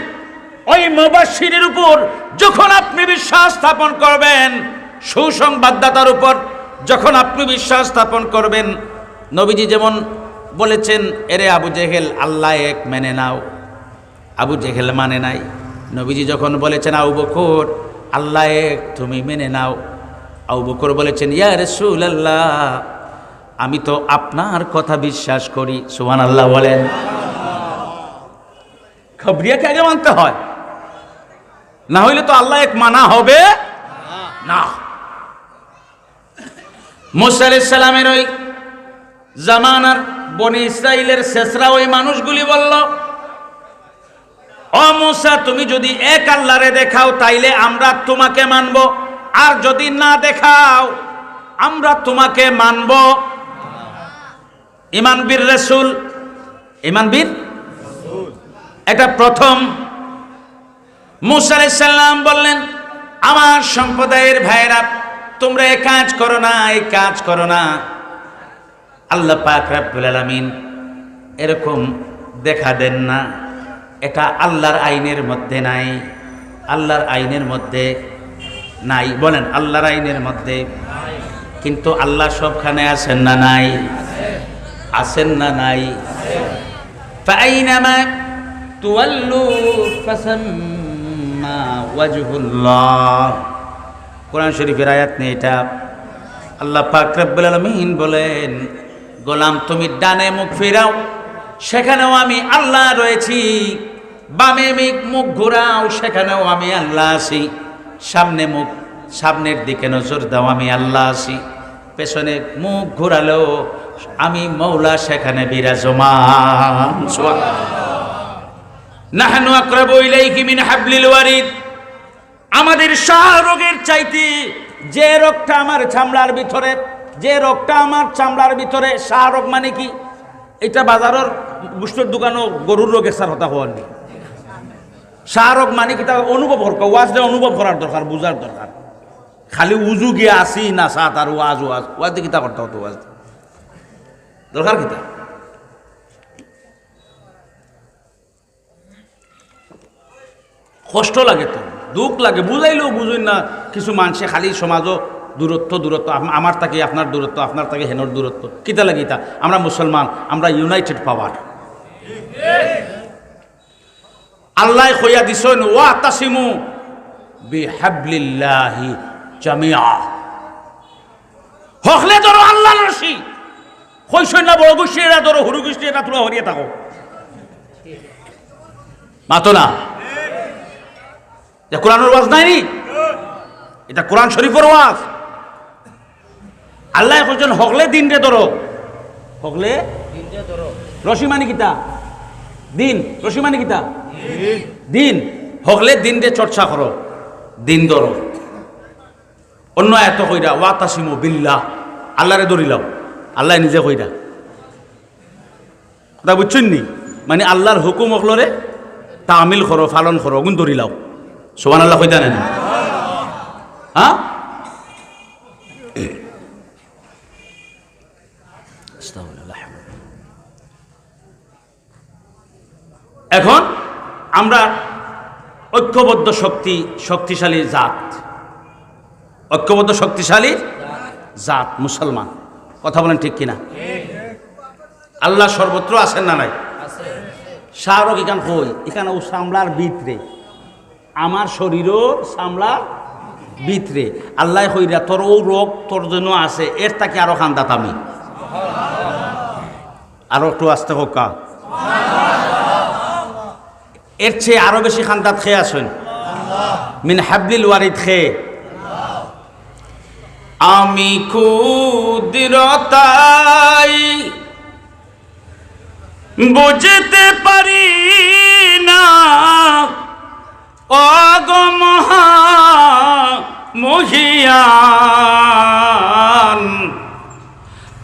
ওই মুবাশশিরের উপর যখন আপনি বিশ্বাস স্থাপন করবেন, সুসংবাদদাতার উপর যখন আপনি বিশ্বাস স্থাপন করবেন, নবীজি যেমন বলেছেন, এরে আবু জেহেল আল্লাহ এক মেনে নাও, আবু জেহেল মানে নাই। নবীজি যখন বলেছেন আবু বকর আল্লাহ এক তুমি মেনে নাও, আবু বকর বলেছেন ইয়া রাসূলুল্লাহ আমি তো আপনার কথা বিশ্বাস করি। সুবহানাল্লাহ বলেন। খবরিয়াকে আগে মানতে হয়, না হইলে তো আল্লাহ এক মানা হবে না। মুসা আলাইহিস সালামের ওই জামানার বনি ইসরাইলের শেষরা ওই মানুষগুলি বলল, ও মুসা তুমি যদি এক আল্লাহরে দেখাও তাইলে আমরা তোমাকে মানব, আর যদি না দেখাও আমরা তোমাকে মানব। ঈমান বির রাসূল, ঈমান বির, এটা প্রথম। মুসা আলাইহিস সালাম বললেন, আমার সম্প্রদায়ের ভাইরা তোমরা এই কাজ করো না, এই কাজ করো না। আল্লাহ পাক রব্বুল আলামিন এরকম দেখা দেন না, এটা আল্লাহর আইনের মধ্যে নাই, আল্লাহর আইনের মধ্যে নাই। বলেন আল্লাহর আইনের মধ্যে। কিন্তু আল্লাহ সবখানে আছেন না নাই? আছেন না নাই? ফাআইনামা তুওয়াল্লু ফাসাম্মা ওয়াজহুল্লাহ। কোরআন শরীফের আয়াত নেই এটা। আল্লাহ পাক রব্বুল আলামিন বলেন, গোলাম তুমি ডানে মুখ ফিরাও, সেখানেও আমি আল্লাহ রয়েছি। বামে মুখ ঘোরাও, সেখানেও আমি আল্লাহ আছি। সামনে মুখ, সামনের দিকে নজর দাও, আমি আল্লাহ আছি। পেছনে মুখ ঘোরালেও আমি মৌলা সেখানে বিরাজমান। নাহনু আকরাবু ইলাইহি মিন হাবলিল ওয়ারিদ। আমাদের শাহরোগের চাইতে যে রোগটা আমার চামড়ার ভিতরে, যে রোগটা আমার চামড়ার ভিতরে, শাহরোগ মানে কি? এটা বাজারের গোষ্ঠীর দোকানও গরুর রোগের সার হতা হওয়ার নেই। শাহরোগ মানে কি? তা অনুভব করা, ওয়াজটা অনুভব করার দরকার, বুঝার দরকার। খালি উজু গিয়ে আসি না সাত আর ওয়াজ ওয়াজ ওয়াজ দিয়ে কিতা করতে হতো, ওয়াজ দরকার কিতা? কষ্ট লাগে তো, দুঃখ লাগে, বুঝাইলেও বুঝুন না। কিছু মানুষে খালি সমাজও দূরত্ব দূরত্ব, আমার তাকে আপনার দূরত্ব, আপনার তাকে হেনর দূরত্ব, কিতা লাগে তা? আমরা মুসলমান, আমরা ইউনাইটেড পাওয়ার। আল্লাহ কইয়া দিছেন ওয়াতাসিমু বিহাবলিল্লাহি জামিআ। হকলে ধরো আল্লাহর রশি, কইছেন না বড় গোষ্ঠী এরা ধরো, হুরু গোষ্ঠী এটা তোরা হরিয়ে থাকো, মাতো না। কোরআনের ওয়াজ নাই, এটা কোরআন শরীফের ওয়াজ। আল্লাহ কইছেন হকলে দিন রে ধরো, হকলে রশি মানে কিতা? দিন। রশি মানে কিতা? দিন। হকলে দিন রে চর্চা করো, দিন ধরো। অন্য এত কইরা ওয়াতাসিমু বিল্লাহ, আল্লাহরে ধরিলাম, আল্লাহ নিজে কইরা। কথা বুঝছেন নি? মানে আল্লাহর হুকুম হকলরে তামিল করো, পালন করো, গুণ ধরিলাও। সুবহানাল্লাহ কইতা না? হ্যাঁ, এখন আমরা ঐক্যবদ্ধ শক্তিশালী জাত, ঐক্যবদ্ধ শক্তিশালী জাত মুসলমান। কথা বলেন ঠিক কিনা? আল্লাহ সর্বত্র আছেন না নাই? শাহরুখ এখান কই? এখানে ও সামলার ভিতরে, আমার শরীরও সামলার ভিতরে। আল্লাহ কইরা তোর ও রোগ তোর জন্য আছে, এর তাকে আরো খান্দাত আমি, আরো একটু আসতে হোক কা, এর চেয়ে আরো বেশি খান্দাত খেয়ে আসেন। মিন হাবলিল ওয়ারিদ খেয়ে আমি ক্ষুদ্রতাই বুঝতে পারি না, অগমহা মহিয়ান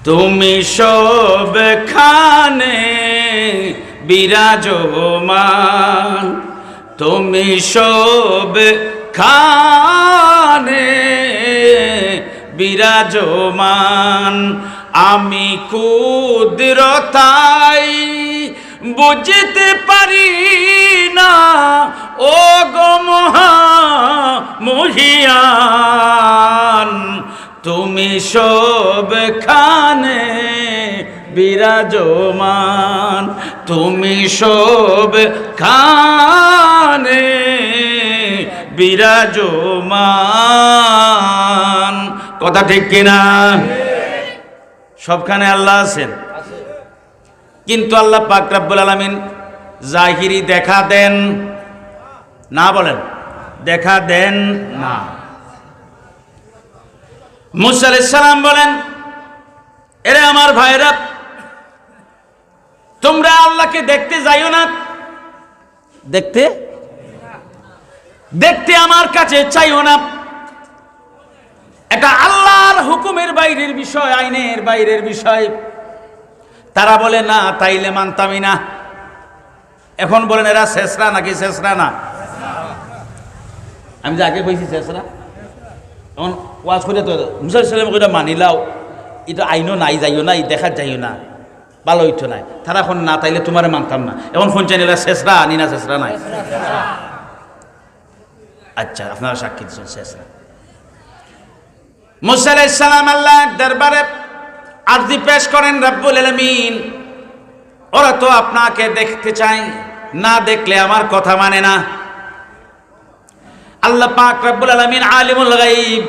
তুমি সবখানে বিরাজমান, তুমি সবখানে বিরাজমান। আমি ক্ষুদ্রতাই বুঝতে পারি না, ও গো মহা মহিয়ান তুমি সবখানে বিরাজমান, তুমি সবখানে বিরাজমান। কথা ঠিক কিনা? সবখানে আল্লাহ আছেন, কিন্তু আল্লাহ পাক রব্বুল আলামিন জাহিরি দেখা দেন না, বলেন দেখা দেন না। মুসা আলাইহিস সালাম বলেন, এরে আমার ভাইরা, তোমরা আল্লাহকে দেখতে যাইও না, দেখতে দেখতে আমার কাছে চাইও না। এটা আল্লাহর হুকুমের বাইরের বিষয়, আইনের বাইরের বিষয়। তারা বলে না, তাইলে মানতামই না। এখন বলেন এরা শেষরা নাকি শেষরা না? আমি যে আগে কইছি শেষরা, এখন ওয়াজ করে তো মুসা আলাইহিস সালাম কইটা মানিলাও, এটা আইনও নাই, যাইও না, দেখা যাইও না, ভালো হইতো নাই। তারা এখন না তাইলে তোমারে মানতাম না। এখন ফোন চাইলে শেষরা আনি না, শেষরা নাই। আচ্ছা, আপনারা সাক্ষী দিচ্ছেন শেষরা। মুসা আলাইহিস সালাম আল্লাহর দরবারে আরজি পেশ করেন, রব্বুল আলামিন ওরা তো আপনাকে দেখতে চায়, না দেখলে আমার কথা মানে না। আল্লাহ পাক রব্বুল আলামিন আলিমুল গায়ব,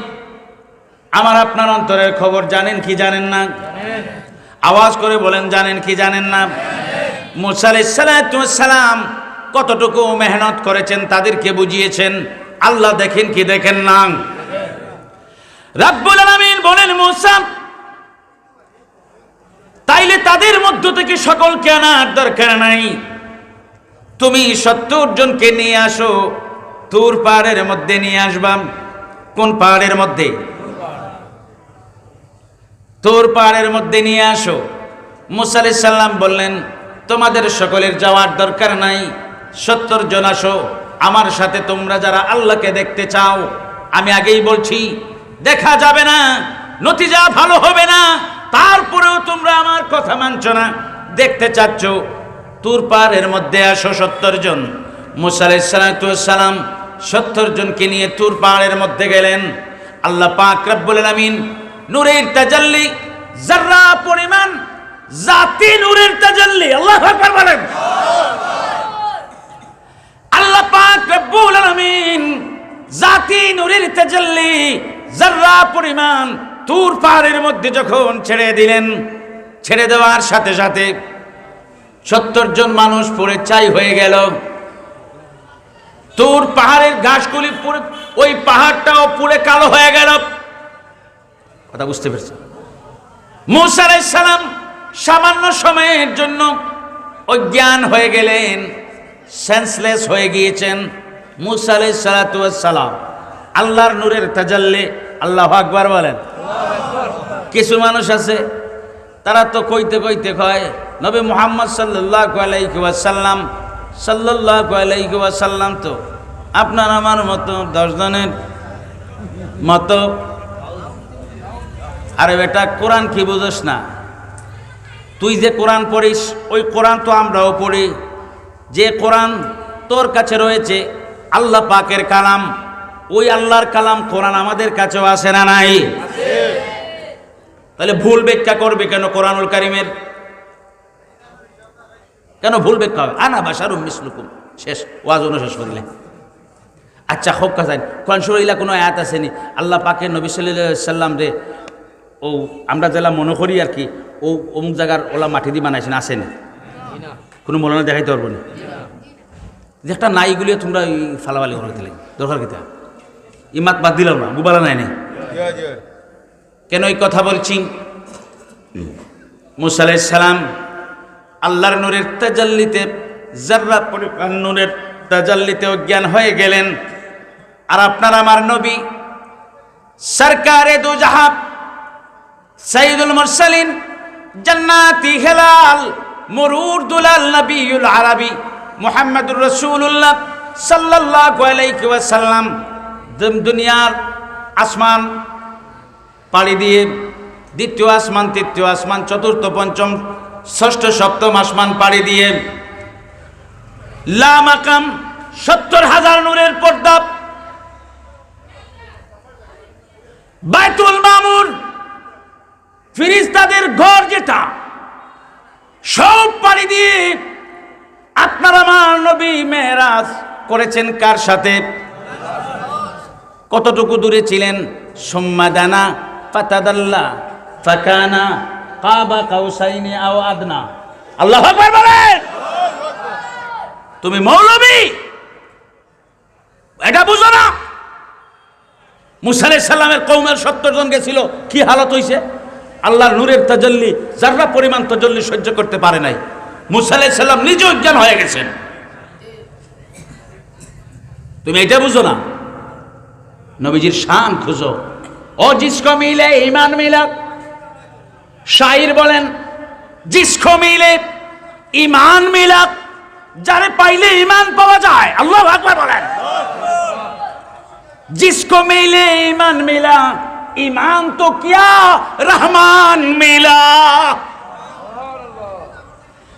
আমার আপনার অন্তরের খবর জানেন কি জানেন না? আওয়াজ করে বলেন, জানেন কি জানেন না? মুসা আলাইহিস সালাম কতটুকু মেহনত করেছেন, তাদেরকে বুঝিয়েছেন। আল্লাহ দেখেন কি দেখেন না? রব্বুল আলামিন বলেন, মুসা তাইলে তাদের মধ্য থেকে সকলকে আনার দরকার নাই, তুমি 70 জনকে নিয়ে আসো, তুর পাহাড়ের মধ্যে নিয়ে আসবাম। কোন পাহাড়ের মধ্যে? তুর পাহাড়ের মধ্যে নিয়ে আসো। মুসা আলাইহিস সালাম বললেন, তোমাদের সকলের যাওয়ার দরকার নাই, 70 জন আসো আমার সাথে। তোমরা যারা আল্লাহকে দেখতে চাও, আমি আগেই বলছি দেখা যাবে না, নতিজা ভালো হবে না, তারপরেও তোমরা আমার কথা মানছো না, দেখতে চাচ্ছ, তুর পাহাড়ের মধ্যে আসো 70 জন। মুসা আলাইহিস সালাম 70 জনকে নিয়ে তুর পাহাড়ের মধ্যে গেলেন। আল্লাহ পাক রব্বুল আলামিন নূরের তাজাল্লি, যারা পরিমাণ জাতি নূরের তাজাল্লি, আল্লাহু আকবার বলেন। আল্লাহ পাক রব্বুল আলামিন জাতি নূরের তাজাল্লি, যারা পরিমাণ তুর পাহাড়ের মধ্যে যখন ছেড়ে দিলেন, ছেড়ে দেওয়ার সাথে সাথে 70 জন মানুষ পুড়ে ছাই হয়ে গেল। তুর পাহাড়ের ঘাসগুলি পুরো, ওই পাহাড়টাও পুড়ে কালো হয়ে গেল। কথা বুঝতে পেরেছেন? মুসা আলাইহিস সালাম সামান্য সময়ের জন্য অজ্ঞান হয়ে গেলেন, সেন্সলেস হয়ে গিয়েছেন। মুসা আলাইহিস সালাম আল্লাহর নূরের তাজাল্লি, আল্লাহু আকবার বলেন। কিছু মানুষ আছে, তারা তো কইতে কইতে কয় নবী মুহাম্মদ সাল্লাল্লাহু আলাইহি ওয়াসাল্লাম তো আপনার আমার মতো 10 জনের মতো। আরে বেটা, কোরআন কি বুঝোস না? তুই যে কোরআন পড়িস, ওই কোরআন তো আমরাও পড়ি। যে কোরআন তোর কাছে রয়েছে আল্লাহ পাকের কালাম, ওই আল্লাহর কালাম কোরআন আমাদের কাছেও আছে না নাই? তাহলে ভুল ব্যাখ্যা করবে কেন কোরআনুল কারীমের? কেন ভুল ব্যাখ্যা হবে? আনা বাশারুম মিসলুকুম, শেষ, ওয়াজ শেষ করলে। আচ্ছা হোক কাজান, কোরআন শরীফে কোনো আয়াত আসেনি আল্লাহ পাকের নবী সাল্লাল্লাহু আলাইহি সাল্লাম রে ও আমরা যেটা মনে করি আর কি, ও অমুক জায়গার ওলা মাটি দিয়ে বানাইছেন, আসেনি? কোনো মৌলানা দেখাইতে পারবো না। একটা নাইগুলি তোমরা ফালাফালি করে দিলে দরকার কিতা? ইমাত বাদ দিলাম না, বুবালা নাই নাই। কেন এই কথা বলছি? মুসা আলাইহিস সালাম আল্লাহর নূরের তাজাল্লিতে, যাররা পরিমাণ নূরের তাজাল্লিতে অজ্ঞান হয়ে গেলেন। আর আপনার আমার নবী সরকারে দু জাহান, সাইয়্যিদুল মুরসালিন, জান্নাতি হেলাল, মুরুর দুলাল, নবিয়ুল আরবি মুহাম্মদুর রাসূলুল্লাহ সাল্লাল্লাহু আলাইহি ওয়াসাল্লাম দুনিয়ার আসমান পাড়ি দিয়ে দ্বিতীয় আসমান, তৃতীয় আসমান, চতুর্থ, পঞ্চম, ষষ্ঠ, সপ্তম আসমান পাড়ি দিয়ে লা মাকাম ৭০,০০০ নূরের পর্দা, বাইতুল মামুর, ফেরেশতাদের ঘর, যেটা সব পাড়ি দিয়ে আপনার আমার নবী মেরাজ করেছেন কার সাথে? কতটুকু দূরে ছিলেন? সুম্মা দানা ফাতাদাল্লা ফাকানা কাবা কাউসাইনি আও আদনা। আল্লাহু আকবার বলেন। তুমি মৌলবী, এটা বুঝো না? মুসা আলাইহিস সালামের কওমের ৭০ জন গেছিল, কি হালত হইছে? আল্লাহর নূরের তাজাল্লি, যারা পরিমাণ তাজাল্লি সহ্য করতে পারে নাই। মুসা আলাইহিস সালাম নিজে অজ্ঞান হয়ে গেছেন। তুমি এটা বুঝো না? নবীজির শান খুঁজো। ও জিসকো মিলে ঈমান মিলা, শাইর বলেন জিসকো মিলে ঈমান মিলা, যারে পাইলে ঈমান পাওয়া যায়। আল্লাহু আকবার বলেন। जिसको मिले ईमान मिला, ईमान तो क्या रहमान मिला।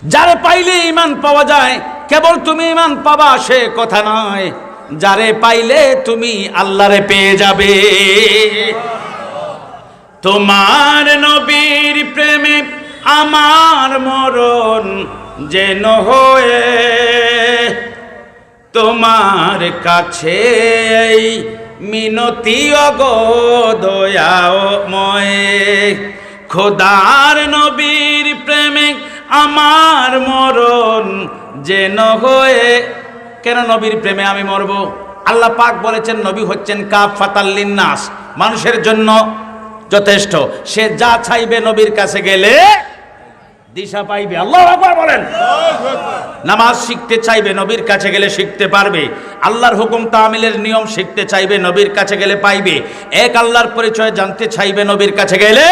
যারে পাইলে ঈমান পাওয়া যায়, কেবল তুমি ঈমান পাবা সে কথা নয়, যারে পাইলে তুমি আল্লাহরে পেয়ে যাবে। তোমার নবীর প্রেমে আমার মরণ যেন হয়ে, তোমার কাছে এই মিনতি ওগো দয়াময়। খোদার নবীর প্রেমে আমার মরণ যেন হয়ে। কেন নবীর প্রেমে আমি মরব? আল্লাহ পাক বলেছেন নবী হচ্ছেন কাফাতাল লিন্নাস, মানুষের জন্য যথেষ্ট। সে যা চাইবে নবীর কাছে গেলে দিশা পাইবে। আল্লাহু আকবার বলেন। নামাজ শিখতে চাইবে নবীর কাছে গেলে শিখতে পারবে। আল্লাহর হুকুম তামিলের নিয়ম শিখতে চাইবে নবীর কাছে গেলে পাইবে। এক আল্লাহর পরিচয় জানতে চাইবে নবীর কাছে গেলে,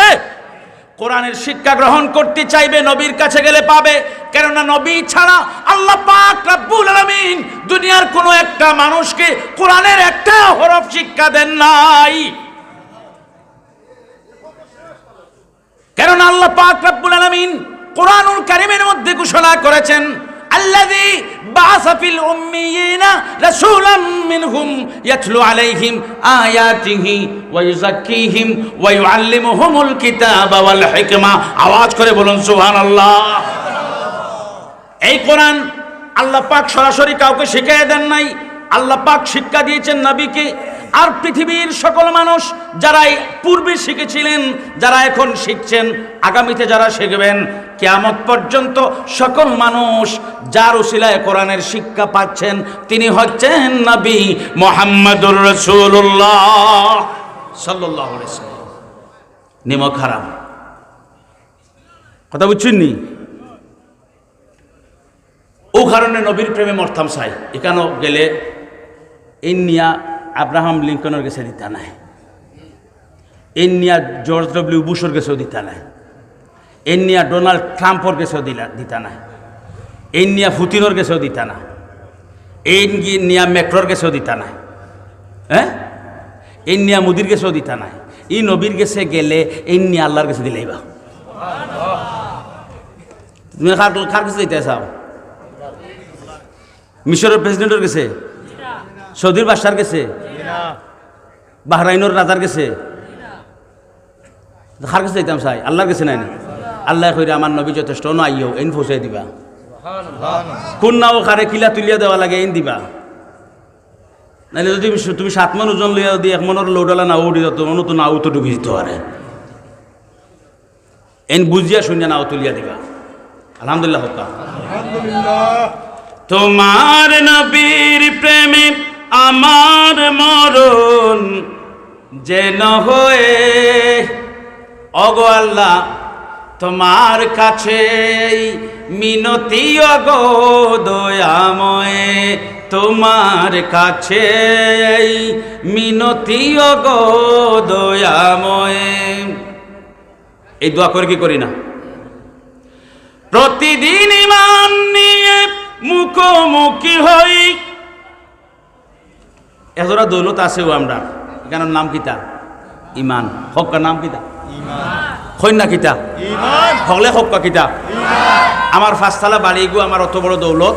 কোরআনের শিক্ষা গ্রহণ করতে চাইবে নবীর কাছে গেলে পাবে। কেননা নবী ছাড়া আল্লাহ পাক রব্বুল আলামিন দুনিয়ার কোনো একটা মানুষকে কোরআনের একটা হরফ শিক্ষা দেন নাই। কেননা আল্লাহ পাক রব্বুল আলামিন কোরআনুল কারীমের মধ্যে ঘোষণা করেছেন, আল্লাযী বাআসা ফিল উম্মিয়িনা রাসূলাম মিনহুম ইয়াতলু আলাইহিম আয়াতিহি ওয়া ইউযাক্কিহিম ওয়া ইউআল্লিমুহুমুল কিতাবা ওয়াল হিকমা। আওয়াজ করে বলুন সুবহানাল্লাহ। এই কোরআন আল্লাহ পাক সরাসরি কাউকে শিখিয়ে দেন নাই, আল্লাহ পাক শিক্ষা দিয়েছেন নবীকে। আর পৃথিবীর সকল মানুষ যারা পূর্বে শিখেছিলেন, যারা এখন শিখছেন, আগামীতে যারা শিখবেন, কিয়ামত পর্যন্ত সকল মানুষ যার উসিলায় কোরআনের শিক্ষা পাচ্ছেন তিনি হচ্ছেন নবী মুহাম্মদুর রাসূলুল্লাহ সাল্লাল্লাহু আলাইহি ওয়াসাল্লাম। নিমক হারাম, কথা বুঝছেন নি? ও কারণে নবীর প্রেমে মরতাম চাই। এখানে গেলে ইন্নিয়া আব্রাহাম লিঙ্কনের কাছে দিতা নাই, ইন্নিয়া জর্জ ডব্লিউ বুশের কাছেও দিতা নাই, ইন্নিয়া ডোনাল্ড ট্রাম্পর কাছেও দিতা নাই, ইন্নিয়া পুতিনের কাছেও দিতা না, ইন্নিয়া ম্যাক্রোর কাছেও দিতা নাই, হ্যাঁ, ইন্নিয়া মুদির কাছেও দিতা নাই। ই নবীর কাছে গেলে ইন্নিয়া আল্লাহর কাছে দিলেই বা। তুমি কার কাছে দিতে চাও? মিশরের প্রেসিডেন্টের কাছে, সৌদির বাদশার কাছে, বাহরাইনের রাজার কাছে? কার কাছে দিতাম চাই? আল্লাহর কাছে নাই না? আল্লাহ কইরে আমার নবী যথেষ্ট, ন আইও এন পৌঁছাই দিবা। কোন নাও কারে কিলা তুলিয়া দেওয়া লাগে এন দিবা। নাহলে যদি তুমি 7 মন ওজন লইয়া যদি 1 মনের লোডালা নাও উঠি যত মনে তো নাও তো ডুবি দিতে পারে। এন বুঝিয়া শুনিয়া নাও তুলিয়া দিবা। আলহামদুলিল্লাহ হকা। তোমার নবীর প্রেমে আমার মরণ যেন হয়ে, ওগো আল্লাহ তোমার কাছে মিনতি ওগো দয়াময়, তোমার কাছে মিনতি ওগো দয়াময়। এই দোয়া করে কি করি না? প্রতিদিন ঈমান নিয়ে মুখোমুখি হই। এজরা দৌলত আছেও আমরা, এখানের নাম কিতা? ঈমান। হক্কা নাম কিতা? কন্যা কিতা? হকলে হক্কা কিতা? আমার ফাঁসতলা বাড়ি গো, আমার অত বড় দৌলত,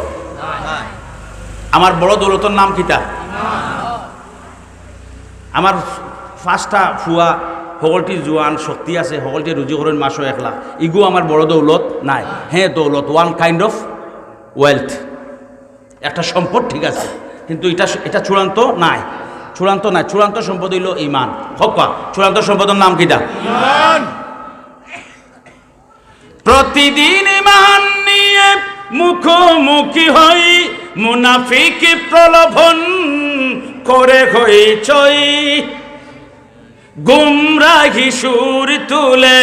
আমার বড় দৌলতের নাম কিতা? আমার পাঁচটা ফুয়া, সকলটি জোয়ান শক্তি আছে, সকলটি রুজি করেন মাসও একলা, ইগু আমার বড় দৌলত নাই। হ্যাঁ দৌলত, ওয়ান কাইন্ড অফ ওয়েলথ, একটা সম্পদ, ঠিক আছে, কিন্তু এটা চূড়ান্ত নাই, চূড়ান্ত নাই। চূড়ান্ত সম্পদ হইল ঈমান। হক্কা চূড়ান্ত সম্পদের নাম কিটা? ঈমান। প্রতিদিন ঈমান নিয়ে মুখোমুখি হই, মুনাফিক প্রলোভন করে হইচই, গুমরাহি সুর তুলে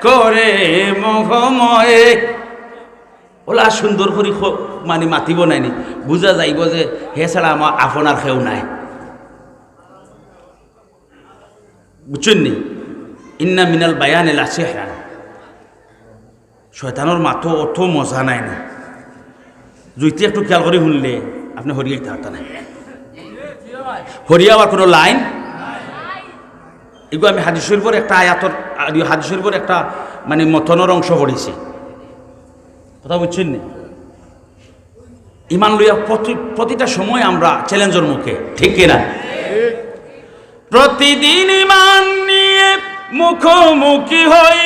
করে মোহময়। ওলা সুন্দর করে মানে মাতিব নাইনি, বুঝা যাইব যে হে ছাড়া আমার আপনার কেউ নাই। বুঝছেন নি? ইন্না মিনাল বায়ান এল আছে হ্যাঁ, শয়তানোর মাথো অত মজা নাই না, জুইতে একটু খেয়াল করে শুনলে আপনি হরিয়াই থাকতে নাই। হরিয়া আবার কোনো লাইন এগুলো আমি হাদিস শরীফের একটা আয়াতর, হাদিস শরীফের একটা মানে মতনের অংশ পড়েছি, কথা বুঝছেন নি? ঈমান লইয়া প্রতিটা সময় আমরা চ্যালেঞ্জের মুখে, ঠিক কিনা? প্রতিদিন ঈমান নিয়ে মুখোমুখি হই,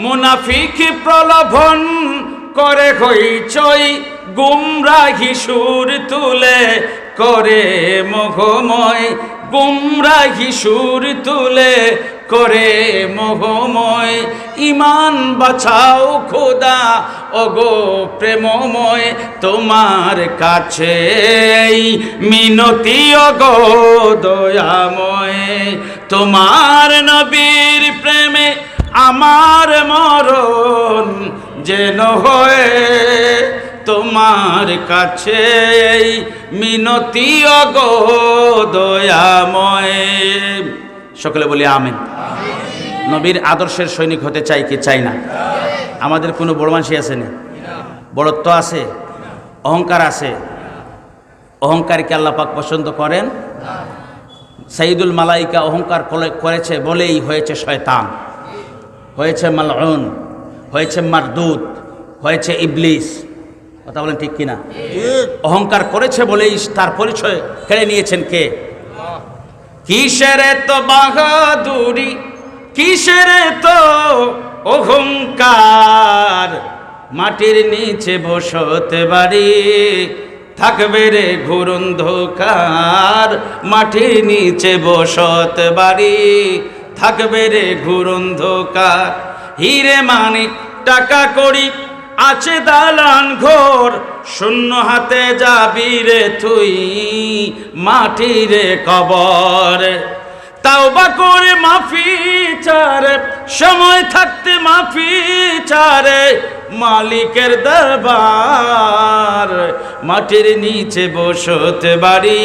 মুনাফিক প্রলোভন করে হইচই, গুমরাহি সুর তুলে করে মোহময়, গুমরাহি সুর তুলে করে মোহময়। ঈমান বাঁচাও খোদা ওগো প্রেমময়, তোমার কাছে মিনতি ওগো দয়াময়। তোমার নবীর প্রেমে আমার মরণ যেন হয়ে, তোমার কাছে মিনতি ওগো দয়াময়। সকলে বলি আমিন। নবীর আদর্শের সৈনিক হতে চাই কি চাই না? আমাদের কোনো বড় মানসি আছে না? বড়ত্ব আছে, অহংকার আছে। অহংকারকে আল্লাহ পাক পছন্দ করেন। সাইয়্যিদুল মালাইকা অহংকার করেছে বলেই হয়েছে শয়তান, হয়েছে মালউন, হয়েছে মারদুদ, হয়েছে ইবলিস। কথা বলেন ঠিক কিনা? অহংকার করেছে বলেই তার পরিচয় কেড়ে নিয়েছেন কে? কিসের তো বাহাদুরি, কিসের তো অহংকার, মাটির নিচে বসতে বাড়ি থাকবে রে ঘোর অন্ধকার, মাটির নিচে বসতে বাড়ি থাকবে রে ঘোর অন্ধকার। হিরে মানিক টাকা করি আছে দালান ঘর, শূন্য হাতে যাবি রে তুই মাটির কবর। তাওবা করে মাফি চারে, সময় থাকতে মাফি চারে, মালিকের দরবার মাটির নিচে বসতে বাড়ি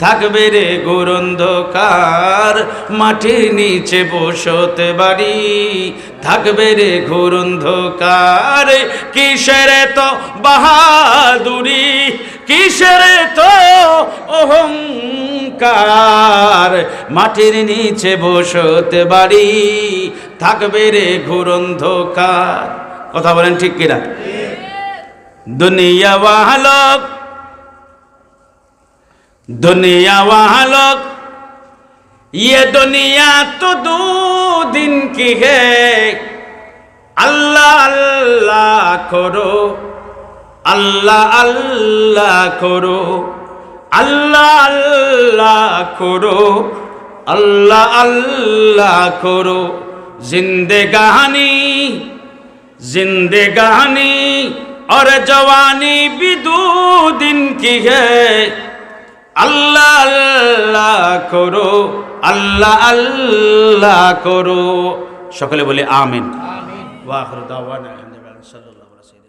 থাকবে রে ঘোর অন্ধকার, মাটির নিচে বসতে বাড়ি থাকবে রে ঘোর অন্ধকার। কিসের তো বাহাদুরি, কিসের তো অহংকার, মাটির নিচে বসতে বাড়ি থাকবে রে ঘোর অন্ধকার। কথা বলেন ঠিক কিনা? দুনিয়া ওয়ালোক, दुनिया वालों ये दुनिया तो दो दिन की है, अल्लाह अल्लाह करो, अल्लाह अल्लाह करो, अल्लाह अल्लाह करो, अल्लाह अल्लाह करो। जिंदगानी जिंदगानी और जवानी भी दो दिन की है, अल्लाह अल्लाह करो, अल्लाह अल्लाह करो। সকলে বলি আমিন। ওয়া আখিরু দাওয়ানা আলহামদুলিল্লাহ সাল্লাল্লাহু আলাইহি ওয়া সাল্লাম।